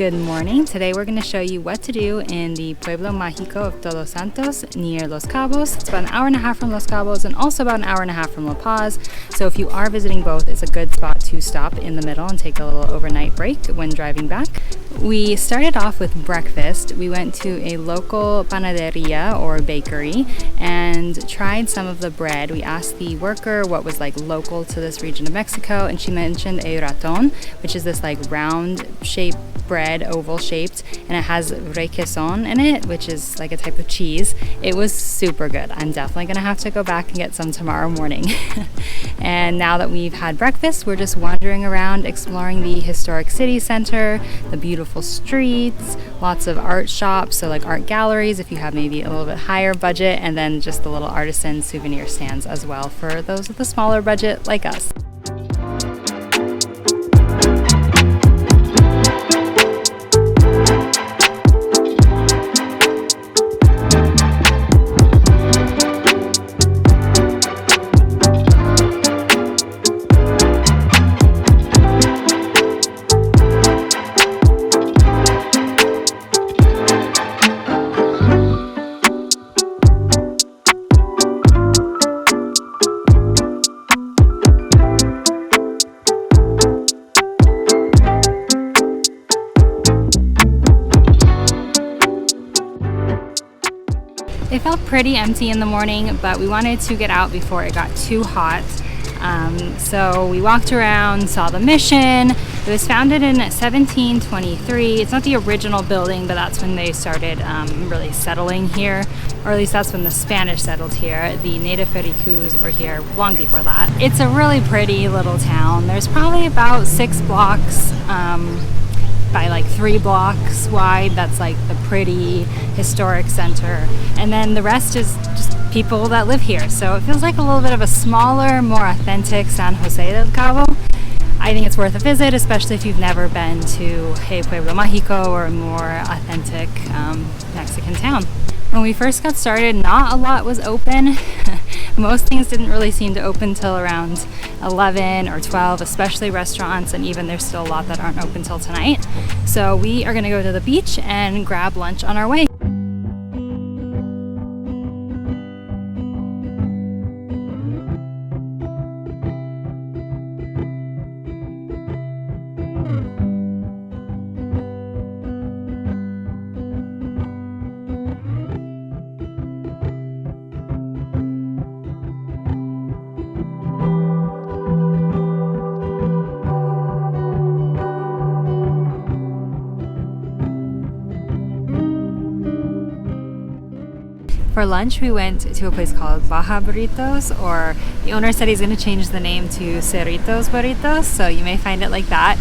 Good morning. Today we're going to show you what to do in the Pueblo Mágico of Todos Santos near Los Cabos. It's about an hour and a half from Los Cabos and also about an hour and a half from La Paz. So if you are visiting both, it's a good spot to stop in the middle and take a little overnight break when driving back. We started off with breakfast. We went to a local panaderia or bakery and tried some of the bread. We asked the worker what was like local to this region of Mexico, and she mentioned a raton, which is this like round shaped bread, oval shaped, and it has requesón in it, which is like a type of cheese. It was super good. I'm definitely gonna have to go back and get some tomorrow morning. And now that we've had breakfast, we're just wandering around exploring the historic city center, the beautiful streets, lots of art shops, so like art galleries if you have maybe a little bit higher budget, and then just the little artisan souvenir stands as well for those with a smaller budget like us. It felt pretty empty in the morning, but we wanted to get out before it got too hot. So we walked around, saw the mission. It was founded in 1723. It's not the original building, but that's when they started really settling here, or at least that's when the Spanish settled here. The native Pericus were here long before that. It's a really pretty little town. There's probably about 6 blocks by like 3 blocks wide. That's like the pretty historic center, and then the rest is just people that live here. So it feels like a little bit of a smaller, more authentic San Jose del Cabo. I think it's worth a visit, especially if you've never been to a Pueblo Mágico or a more authentic Mexican town. When we first got started, not a lot was open. Most things didn't really seem to open till around 11 or 12, especially restaurants, and even there's still a lot that aren't open till tonight. So we are gonna go to the beach and grab lunch on our way. For lunch, we went to a place called Baja Burritos, or the owner said he's going to change the name to Cerritos Burritos, so you may find it like that.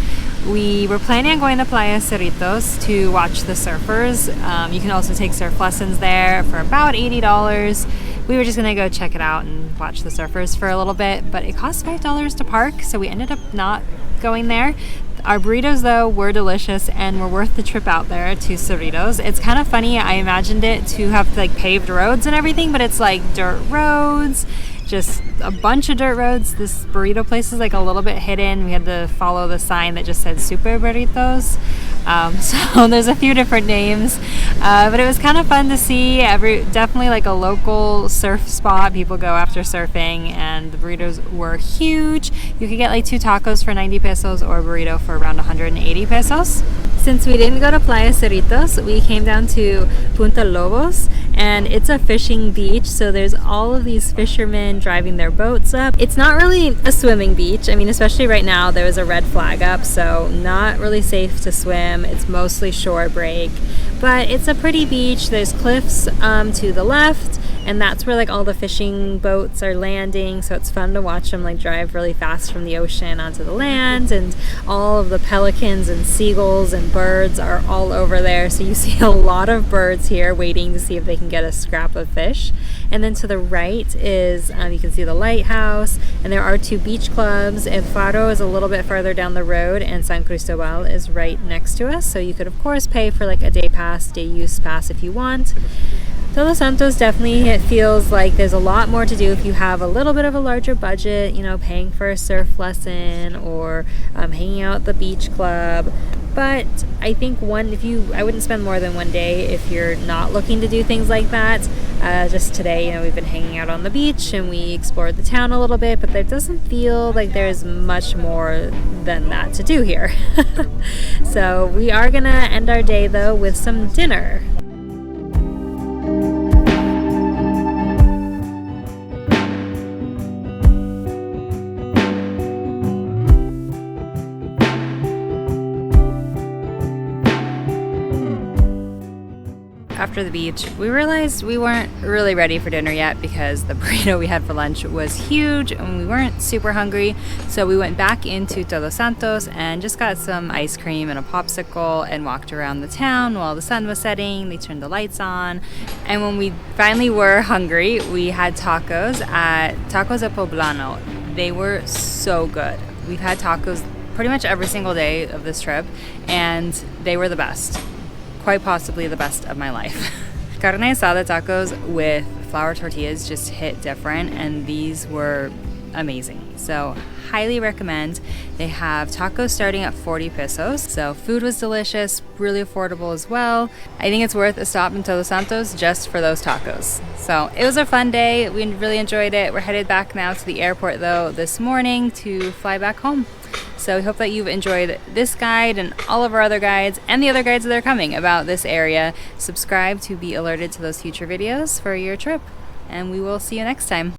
We were planning on going to Playa Cerritos to watch the surfers. You can also take surf lessons there for about $80. We were just going to go check it out and watch the surfers for a little bit, but it cost $5 to park, so we ended up not going there. Our burritos, though, were delicious and were worth the trip out there to Cerritos. It's kind of funny. I imagined it to have like paved roads and everything, but it's like dirt roads, just a bunch of dirt roads. This burrito place is like a little bit hidden. We had to follow the sign that just said Super Burritos. So there's a few different names, but it was kind of fun to see. Definitely like a local surf spot. People go after surfing, and the burritos were huge. You could get like 2 tacos for 90 pesos or a burrito for around 180 pesos. Since we didn't go to Playa Cerritos, we came down to Punta Lobos, and it's a fishing beach, so there's all of these fishermen driving their boats up. It's not really a swimming beach. I mean, especially right now, there was a red flag up, so not really safe to swim. It's mostly shore break, but it's a pretty beach. There's cliffs to the left, and that's where like all the fishing boats are landing, so it's fun to watch them like drive really fast from the ocean onto the land, and all of the pelicans and seagulls and birds are all over there, so you see a lot of birds here waiting to see if they can get a scrap of fish. And then to the right is you can see the lighthouse, and there are 2 beach clubs. El Faro is a little bit further down the road, and San Cristobal is right next to us, so you could of course pay for like a day pass, day use pass if you want. Todos Santos definitely, it feels like there's a lot more to do if you have a little bit of a larger budget, you know, paying for a surf lesson or hanging out at the beach club. But I think I wouldn't spend more than one day if you're not looking to do things like that. Just today, you know, we've been hanging out on the beach and we explored the town a little bit, but it doesn't feel like there's much more than that to do here. So we are gonna end our day though with some dinner. After the beach, we realized we weren't really ready for dinner yet because the burrito we had for lunch was huge and we weren't super hungry. So we went back into Todos Santos and just got some ice cream and a popsicle and walked around the town while the sun was setting. They turned the lights on. And when we finally were hungry, we had tacos at Tacos de Poblano. They were so good. We've had tacos pretty much every single day of this trip and they were the best. Quite possibly the best of my life. Carne asada tacos with flour tortillas just hit different, and these were amazing. So highly recommend. They have tacos starting at 40 pesos. So food was delicious, really affordable as well. I think it's worth a stop in Todos Santos just for those tacos. So it was a fun day. We really enjoyed it. We're headed back now to the airport though this morning to fly back home. So we hope that you've enjoyed this guide and all of our other guides and the other guides that are coming about this area. Subscribe to be alerted to those future videos for your trip, and we will see you next time.